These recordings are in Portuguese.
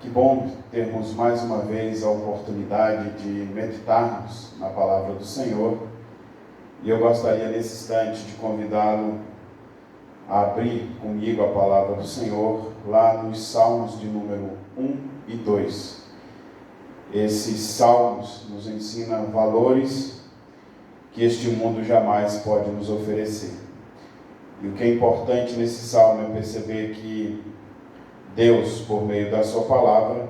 Que bom termos mais uma vez a oportunidade de meditarmos na palavra do Senhor. E eu gostaria nesse instante de convidá-lo a abrir comigo a palavra do Senhor lá nos Salmos de número 1 e 2. Esses salmos nos ensinam valores que este mundo jamais pode nos oferecer. E o que é importante nesse salmo é perceber que Deus, por meio da sua palavra,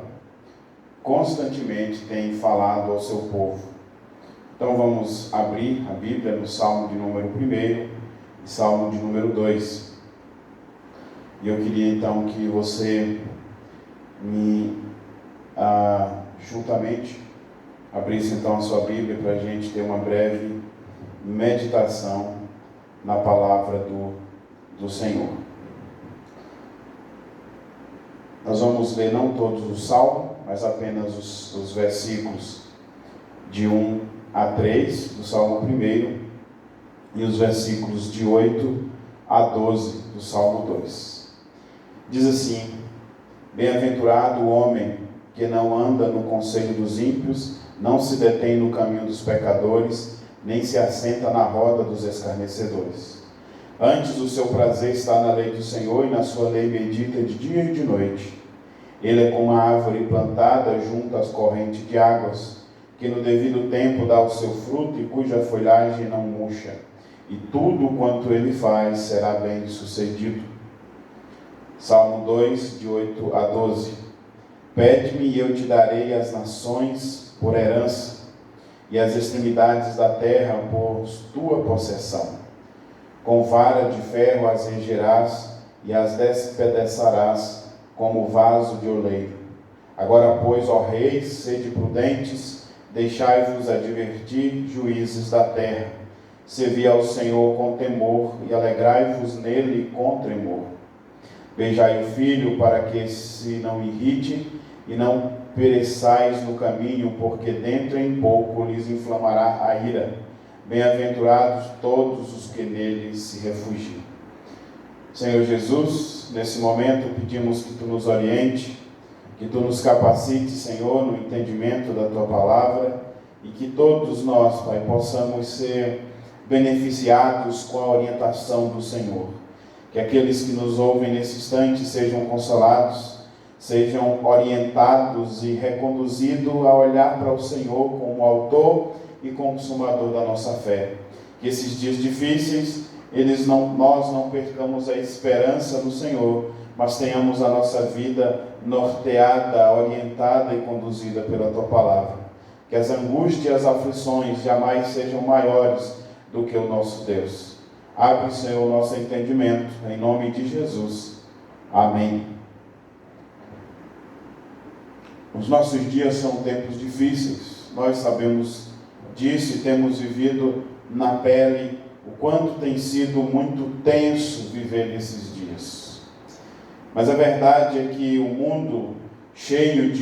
constantemente tem falado ao seu povo. Então vamos abrir a Bíblia no Salmo de número 1 e Salmo de número 2. E eu queria então que você juntamente abrisse então a sua Bíblia para a gente ter uma breve meditação na palavra do Senhor. Nós vamos ler não todos os salmos, mas apenas os versículos de 1 a 3 do Salmo 1 e os versículos de 8 a 12 do Salmo 2. Diz assim: Bem-aventurado o homem que não anda no conselho dos ímpios, não se detém no caminho dos pecadores, nem se assenta na roda dos escarnecedores. Antes o seu prazer está na lei do Senhor, e na sua lei medita de dia e de noite. Ele é como a árvore plantada junto às correntes de águas, que no devido tempo dá o seu fruto e cuja folhagem não murcha. E tudo quanto ele faz será bem sucedido. Salmo 2, de 8 a 12. Pede-me e eu te darei as nações por herança, e as extremidades da terra por tua possessão. Com vara de ferro as regerás, e as despedaçarás como vaso de oleiro. Agora, pois, ó reis, sede prudentes, deixai-vos advertir, juízes da terra. Servi ao Senhor com temor, e alegrai-vos nele com tremor. Beijai o filho, para que se não irrite, e não pereçais no caminho, porque dentro em pouco lhes inflamará a ira. Bem-aventurados todos os que nele se refugiam. Senhor Jesus, nesse momento pedimos que Tu nos oriente, que Tu nos capacites, Senhor, no entendimento da Tua palavra, e que todos nós, Pai, possamos ser beneficiados com a orientação do Senhor. Que aqueles que nos ouvem nesse instante sejam consolados, sejam orientados e reconduzidos a olhar para o Senhor como autor e consumador da nossa fé. Que esses dias difíceis, nós não percamos a esperança no Senhor, mas tenhamos a nossa vida norteada, orientada e conduzida pela Tua palavra. Que as angústias e as aflições jamais sejam maiores do que o nosso Deus. Abre, Senhor, o nosso entendimento, em nome de Jesus. Amém. Os nossos dias são tempos difíceis, nós sabemos disso e temos vivido na pele o quanto tem sido muito tenso viver nesses dias. Mas a verdade é que o mundo cheio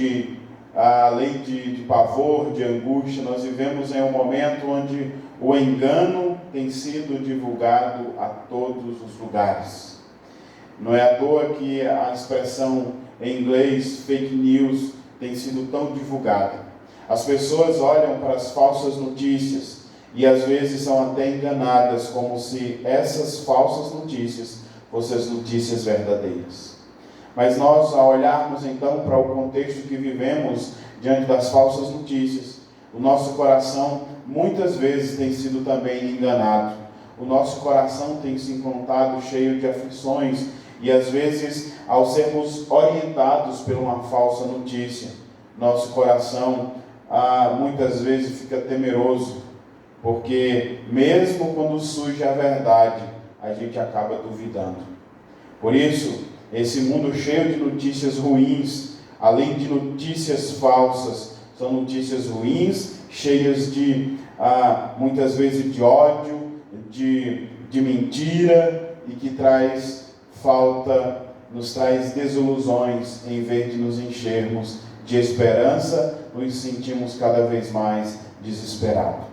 além de pavor, de angústia, nós vivemos em um momento onde o engano tem sido divulgado a todos os lugares. Não é à toa que a expressão em inglês fake news tem sido tão divulgada. As pessoas olham para as falsas notícias e às vezes são até enganadas, como se essas falsas notícias fossem as notícias verdadeiras. Mas nós, ao olharmos então para o contexto que vivemos diante das falsas notícias, o nosso coração muitas vezes tem sido também enganado. O nosso coração tem se encontrado cheio de aflições e às vezes, ao sermos orientados por uma falsa notícia, nosso coração muitas vezes fica temeroso, porque mesmo quando surge a verdade, a gente acaba duvidando. Por isso, esse mundo cheio de notícias ruins, além de notícias falsas, são notícias ruins, cheias de, muitas vezes, de ódio, de mentira, e que nos traz desilusões, em vez de nos enchermos de esperança, nos sentimos cada vez mais desesperados.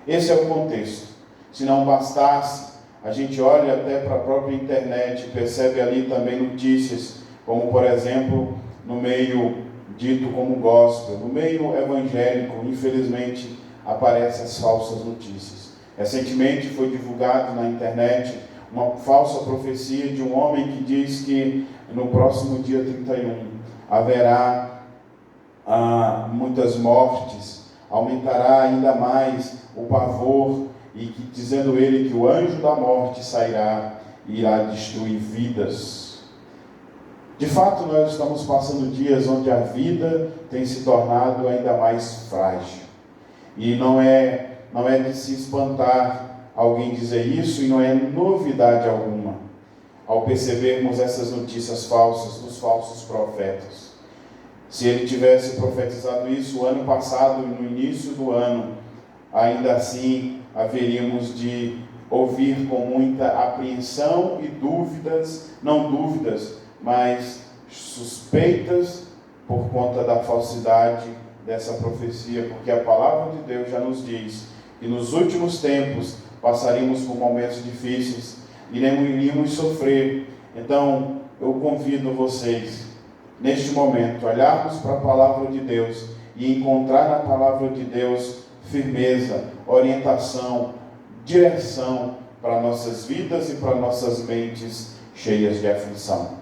Esse é o contexto. Se não bastasse, a gente olha até para a própria internet e percebe ali também notícias, como por exemplo, no meio dito como gospel. No meio evangélico, infelizmente, aparecem as falsas notícias. Recentemente foi divulgado na internet uma falsa profecia de um homem que diz que no próximo dia 31 haverá muitas mortes, aumentará ainda mais o pavor, e que, dizendo ele que o anjo da morte sairá e irá destruir vidas. De fato, nós estamos passando dias onde a vida tem se tornado ainda mais frágil. E não é de se espantar alguém dizer isso, e não é novidade alguma ao percebermos essas notícias falsas dos falsos profetas. Se ele tivesse profetizado isso o ano passado, no início do ano, ainda assim haveríamos de ouvir com muita apreensão e dúvidas, não dúvidas, mas suspeitas por conta da falsidade dessa profecia, porque a palavra de Deus já nos diz que nos últimos tempos passaríamos por momentos difíceis, iríamos sofrer. Então, eu convido vocês, neste momento, olharmos para a palavra de Deus e encontrar na palavra de Deus firmeza, orientação, direção para nossas vidas e para nossas mentes cheias de aflição.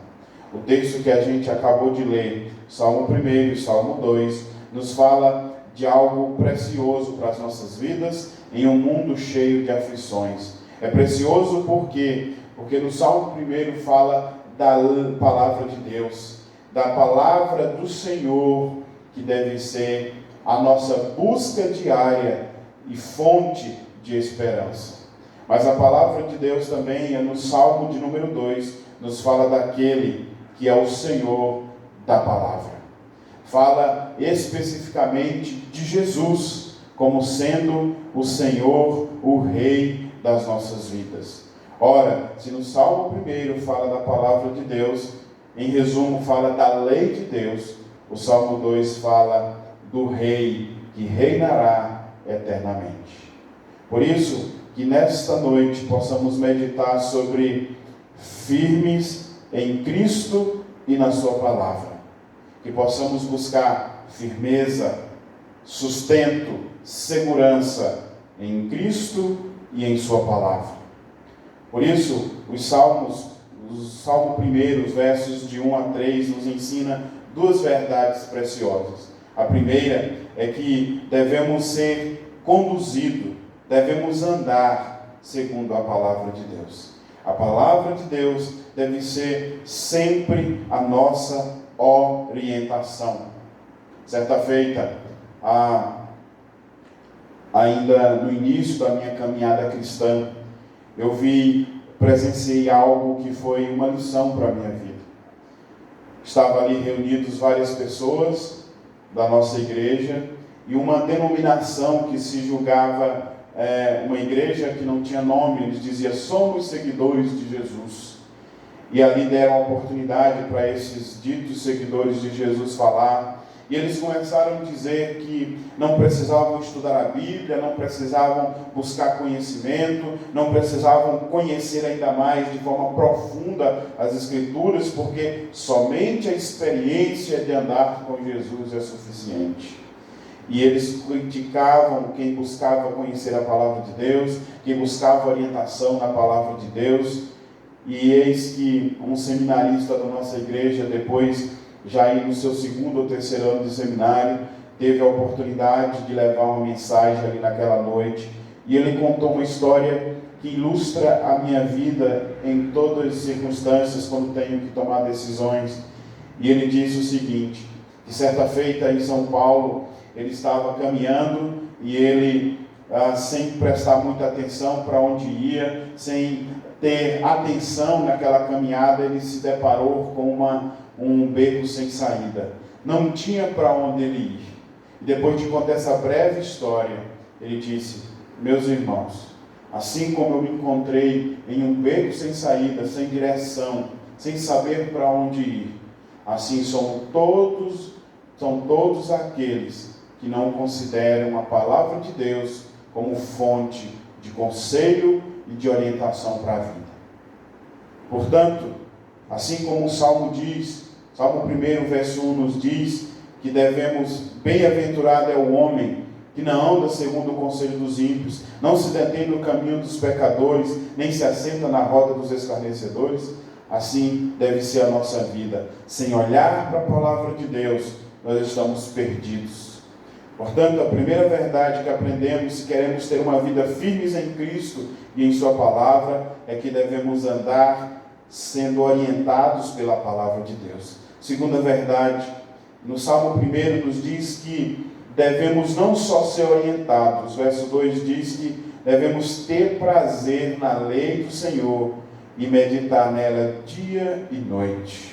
O texto que a gente acabou de ler, Salmo 1 e Salmo 2, nos fala de algo precioso para as nossas vidas em um mundo cheio de aflições. É precioso porque no Salmo 1 fala da palavra de Deus, da palavra do Senhor, que deve ser a nossa busca diária e fonte de esperança. Mas a palavra de Deus também, no Salmo de número 2, nos fala daquele que é o Senhor da palavra. Fala especificamente de Jesus como sendo o Senhor, o Rei das nossas vidas. Ora, se no Salmo 1 fala da palavra de Deus, em resumo fala da lei de Deus, o Salmo 2 fala do Rei que reinará eternamente. Por isso, que nesta noite possamos meditar sobre firmes em Cristo e na sua palavra. Que possamos buscar firmeza, sustento, segurança em Cristo e em sua palavra. Por isso, o Salmo 1, os versos de 1 a 3, nos ensina duas verdades preciosas. A primeira é que devemos ser conduzidos, devemos andar segundo a palavra de Deus. A palavra de Deus deve ser sempre a nossa orientação. Certa feita, ainda no início da minha caminhada cristã, eu presenciei algo que foi uma lição para a minha vida. Estava ali reunidos várias pessoas da nossa igreja e uma denominação que se julgava uma igreja que não tinha nome, eles diziam: somos seguidores de Jesus. E ali deram a oportunidade para esses ditos seguidores de Jesus falar. E eles começaram a dizer que não precisavam estudar a Bíblia, não precisavam buscar conhecimento, não precisavam conhecer ainda mais de forma profunda as Escrituras, porque somente a experiência de andar com Jesus é suficiente. E eles criticavam quem buscava conhecer a palavra de Deus, quem buscava orientação na palavra de Deus. E eis que um seminarista da nossa igreja, depois, já no seu 2º ou 3º ano de seminário, teve a oportunidade de levar uma mensagem ali naquela noite. E ele contou uma história que ilustra a minha vida em todas as circunstâncias, quando tenho que tomar decisões. E ele diz o seguinte, que certa feita em São Paulo, ele estava caminhando e ele, sem prestar muita atenção para onde ia, sem ter atenção naquela caminhada, ele se deparou com um beco sem saída. Não tinha para onde ele ir. E depois de contar essa breve história, ele disse: meus irmãos, assim como eu me encontrei em um beco sem saída, sem direção, sem saber para onde ir, assim são todos aqueles que não consideram a palavra de Deus como fonte de conselho e de orientação para a vida. Portanto, assim como o Salmo diz, Salmo 1, verso 1 nos diz que devemos, bem-aventurado é o homem que não anda segundo o conselho dos ímpios, não se detém no caminho dos pecadores, nem se assenta na roda dos escarnecedores. Assim deve ser a nossa vida. Sem olhar para a palavra de Deus, nós estamos perdidos. Portanto, a primeira verdade que aprendemos, se queremos ter uma vida firmes em Cristo e em sua palavra, é que devemos andar sendo orientados pela palavra de Deus. Segunda verdade, no Salmo 1 nos diz que devemos não só ser orientados, verso 2 diz que devemos ter prazer na lei do Senhor e meditar nela dia e noite.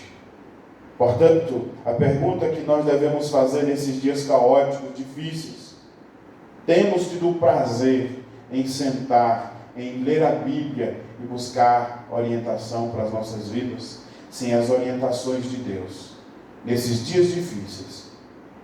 Portanto, a pergunta que nós devemos fazer nesses dias caóticos, difíceis: temos tido prazer em sentar, em ler a Bíblia e buscar orientação para as nossas vidas? Sem as orientações de Deus, nesses dias difíceis,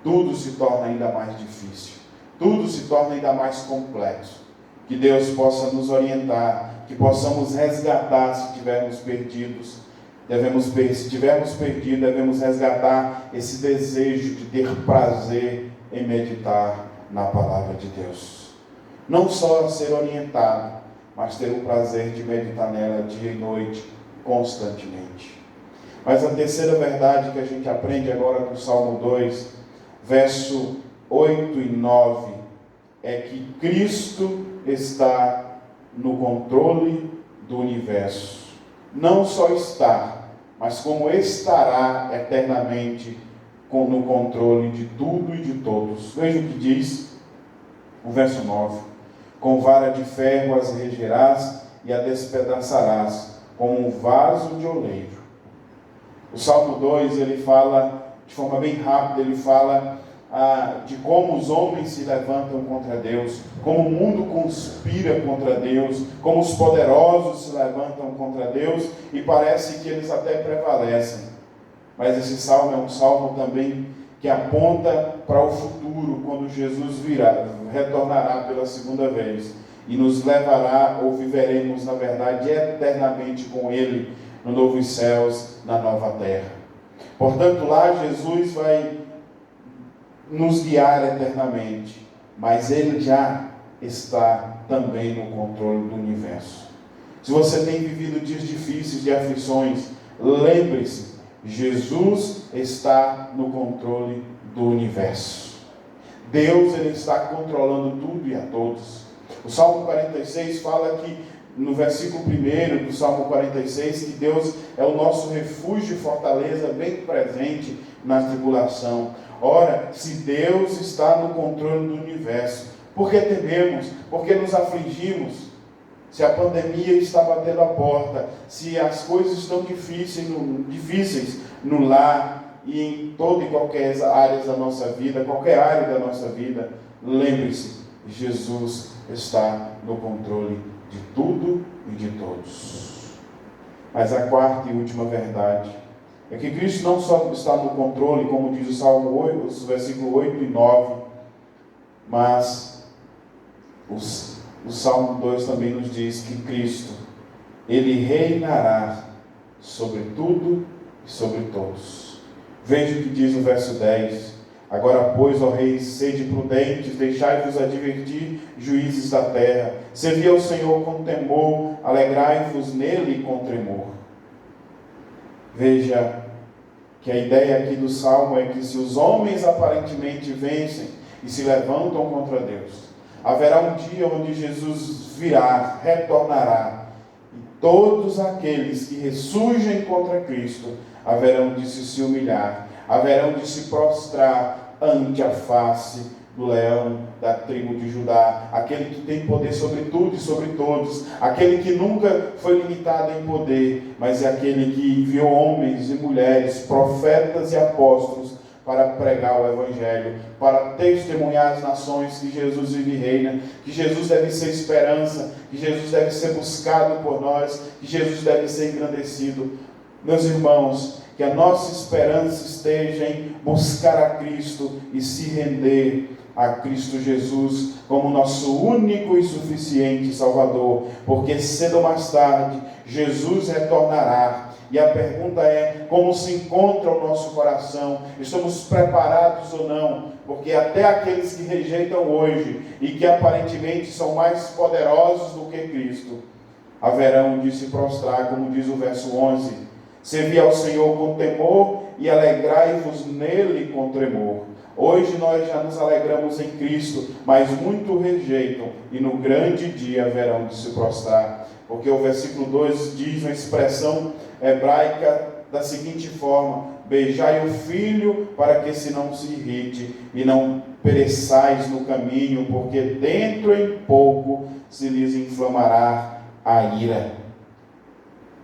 tudo se torna ainda mais difícil, tudo se torna ainda mais complexo. Que Deus possa nos orientar, que possamos resgatar se tivermos perdidos. Se tivermos perdido, devemos resgatar esse desejo de ter prazer em meditar na palavra de Deus. Não só ser orientado, mas ter o prazer de meditar nela dia e noite, constantemente. Mas a terceira verdade que a gente aprende agora no Salmo 2, verso 8 e 9, é que Cristo está no controle do universo. Não só está, mas como estará eternamente no controle de tudo e de todos. Veja o que diz o verso 9: com vara de ferro as regerás e a despedaçarás como um vaso de oleiro. O Salmo 2, ele fala de forma bem rápida, ele fala de como os homens se levantam contra Deus, como o mundo conspira contra Deus, como os poderosos se levantam contra Deus, e parece que eles até prevalecem. Mas esse salmo é um salmo também que aponta para o futuro, quando Jesus retornará pela segunda vez, e nos levará, ou viveremos, na verdade, eternamente com Ele, no novo céus, na nova terra. Portanto, lá Jesus vai nos guiar eternamente, mas Ele já está também no controle do universo. Se você tem vivido dias difíceis de aflições, lembre-se, Jesus está no controle do universo. Deus, Ele está controlando tudo e a todos. O Salmo 46 fala que, no versículo 1 do Salmo 46, que Deus é o nosso refúgio e fortaleza bem presente na tribulação. Ora, se Deus está no controle do universo, por que tememos? Por que nos afligimos? Se a pandemia está batendo a porta, se as coisas estão difíceis no lar e em toda e qualquer área da nossa vida, lembre-se, Jesus está no controle de tudo e de todos. Mas a quarta e última verdade é que Cristo não só está no controle, como diz o Salmo 8, os versículos 8 e 9, mas o Salmo 2 também nos diz que Cristo, Ele reinará sobre tudo e sobre todos. Veja o que diz o verso 10: agora, pois, ó reis, sede prudentes, deixai-vos advertir, juízes da terra. Servi ao Senhor com temor, alegrai-vos nele com tremor. Veja que a ideia aqui do Salmo é que se os homens aparentemente vencem e se levantam contra Deus, haverá um dia onde Jesus virá, retornará, e todos aqueles que ressurgem contra Cristo haverão de se humilhar, haverão de se prostrar ante a face do leão da tribo de Judá, aquele que tem poder sobre tudo e sobre todos, aquele que nunca foi limitado em poder, mas é aquele que enviou homens e mulheres, profetas e apóstolos, para pregar o Evangelho, para testemunhar às nações que Jesus vive e reina, que Jesus deve ser esperança, que Jesus deve ser buscado por nós, que Jesus deve ser engrandecido. Meus irmãos, que a nossa esperança esteja em buscar a Cristo e se render a Cristo Jesus como nosso único e suficiente Salvador, porque cedo ou mais tarde Jesus retornará E a pergunta é: como se encontra o nosso coração? Estamos preparados ou não? Porque até aqueles que rejeitam hoje e que aparentemente são mais poderosos do que Cristo, haverão de se prostrar, como diz o verso 11: servi ao Senhor com temor e alegrai-vos nele com tremor. Hoje nós já nos alegramos em Cristo, mas muito rejeitam, e no grande dia haverão de se prostrar. Porque o versículo 2 diz uma expressão hebraica da seguinte forma: beijai o filho para que se não se irrite e não pereçais no caminho, porque dentro em pouco se lhes inflamará a ira.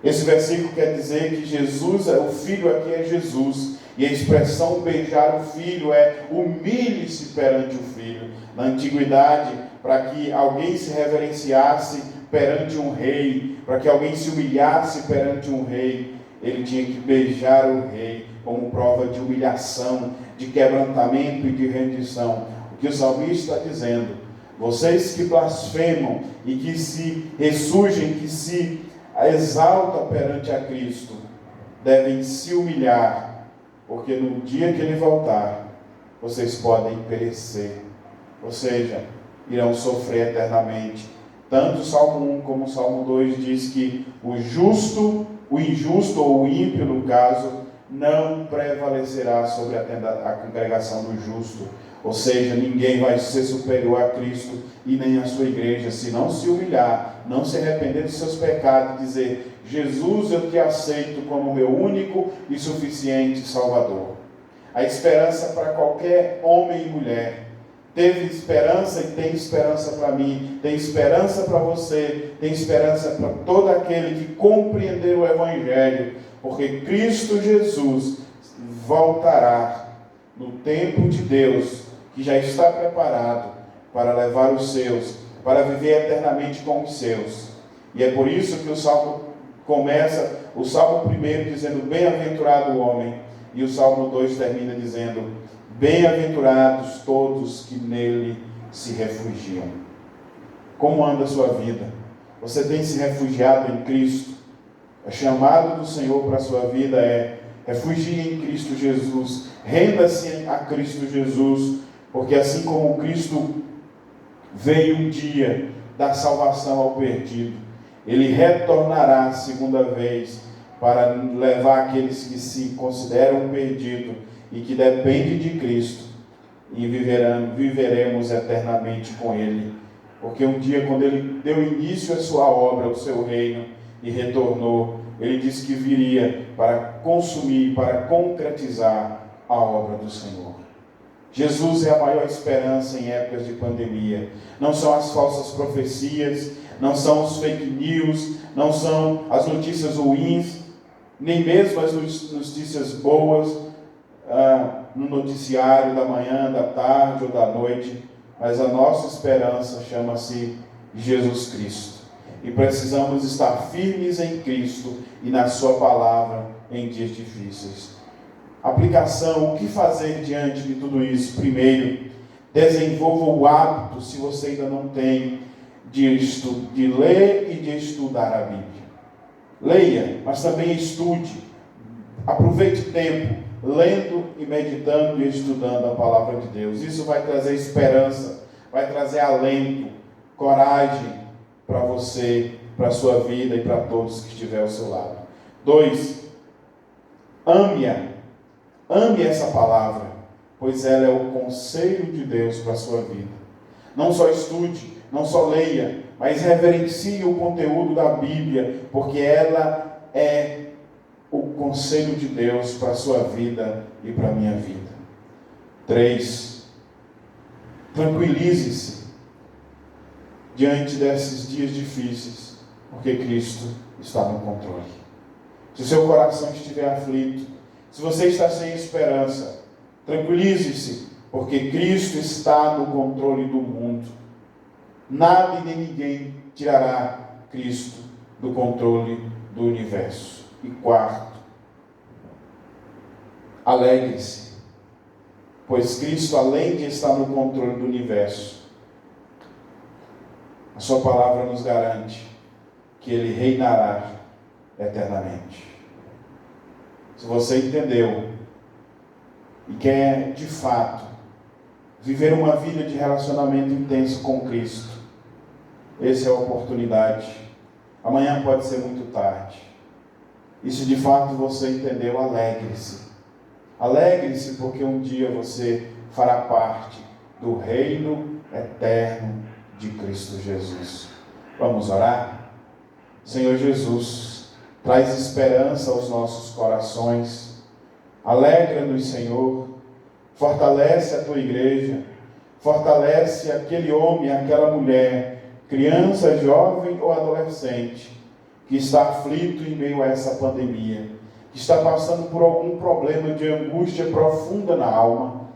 Esse versículo quer dizer que Jesus, o filho aqui é Jesus, e a expressão beijar o filho é humilhe-se perante o filho. Na antiguidade, para que alguém se reverenciasse perante um rei, para que alguém se humilhasse perante um rei, ele tinha que beijar o rei como prova de humilhação, de quebrantamento e de rendição. O que o salmista está dizendo: vocês que blasfemam e que se ressurgem, que se exaltam perante a Cristo, devem se humilhar, porque no dia que ele voltar, vocês podem perecer, ou seja, irão sofrer eternamente. Tanto o Salmo 1 como o Salmo 2 diz que o injusto ou o ímpio, no caso, não prevalecerá sobre a congregação do justo. Ou seja, ninguém vai ser superior a Cristo e nem a sua igreja, se não se humilhar, não se arrepender dos seus pecados e dizer: Jesus, eu te aceito como meu único e suficiente Salvador. A esperança para qualquer homem e mulher. Teve esperança e tem esperança para mim, tem esperança para você, tem esperança para todo aquele que compreender o Evangelho, porque Cristo Jesus voltará no tempo de Deus, que já está preparado para levar os seus, para viver eternamente com os seus. E é por isso que o Salmo começa, o Salmo 1 dizendo: bem-aventurado o homem, e o Salmo 2 termina dizendo: bem-aventurados todos que nele se refugiam. Como anda a sua vida? Você tem se refugiado em Cristo? O chamado do Senhor para a sua vida é: refugie em Cristo Jesus, renda-se a Cristo Jesus, porque assim como Cristo veio um dia dar salvação ao perdido, Ele retornará segunda vez para levar aqueles que se consideram perdidos e que dependem de Cristo, e viveremos eternamente com Ele. Porque um dia, quando Ele deu início à sua obra, ao seu reino, e retornou, Ele disse que viria para consumir, para concretizar a obra do Senhor. Jesus é a maior esperança em épocas de pandemia. Não são as falsas profecias, não são os fake news, não são as notícias ruins, nem mesmo as notícias boas no noticiário da manhã, da tarde ou da noite, mas a nossa esperança chama-se Jesus Cristo. E precisamos estar firmes em Cristo e na sua palavra em dias difíceis. Aplicação: o que fazer diante de tudo isso? Primeiro, desenvolva o hábito, se você ainda não tem, de ler e de estudar a Bíblia. Leia, mas também estude. Aproveite tempo lendo e meditando e estudando a palavra de Deus. Isso vai trazer esperança, vai trazer alento, coragem para você, para a sua vida e para todos que estiver ao seu lado. 2, ame-a. Ame essa palavra, pois ela é o conselho de Deus para a sua vida. Não só estude, não só leia, mas reverencie o conteúdo da Bíblia, porque ela é o conselho de Deus para a sua vida e para a minha vida. 3, tranquilize-se diante desses dias difíceis, porque Cristo está no controle. Se o seu coração estiver aflito, se você está sem esperança, tranquilize-se, porque Cristo está no controle do mundo. Nada e nem ninguém tirará Cristo do controle do universo. E 4, alegre-se, pois Cristo, além de estar no controle do universo, a sua palavra nos garante que Ele reinará eternamente. Se você entendeu e quer, de fato, viver uma vida de relacionamento intenso com Cristo, essa é a oportunidade. Amanhã pode ser muito tarde. E se de fato você entendeu, alegre-se. Alegre-se porque um dia você fará parte do reino eterno de Cristo Jesus. Vamos orar? Senhor Jesus, traz esperança aos nossos corações. Alegra-nos, Senhor. Fortalece a tua igreja. Fortalece aquele homem, aquela mulher, criança, jovem ou adolescente, que está aflito em meio a essa pandemia, que está passando por algum problema de angústia profunda na alma.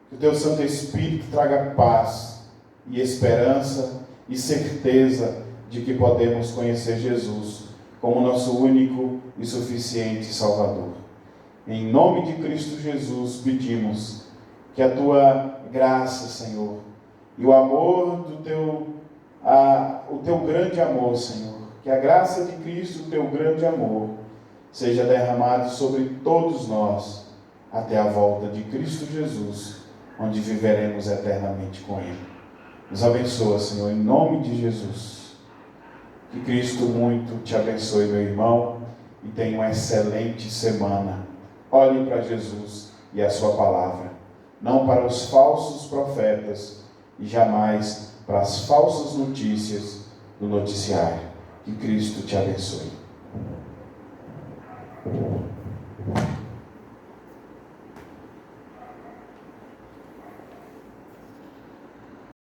Que o teu Santo Espírito traga paz e esperança e certeza de que podemos conhecer Jesus como nosso único e suficiente Salvador. Em nome de Cristo Jesus pedimos que a tua graça, Senhor, e o amor do o teu grande amor, Senhor, que a graça de Cristo, o teu grande amor, seja derramado sobre todos nós, até a volta de Cristo Jesus, onde viveremos eternamente com Ele. Nos abençoa, Senhor, em nome de Jesus. Que Cristo muito te abençoe, meu irmão, e tenha uma excelente semana. Olhe para Jesus e a sua palavra, não para os falsos profetas e jamais para as falsas notícias do noticiário. Que Cristo te abençoe.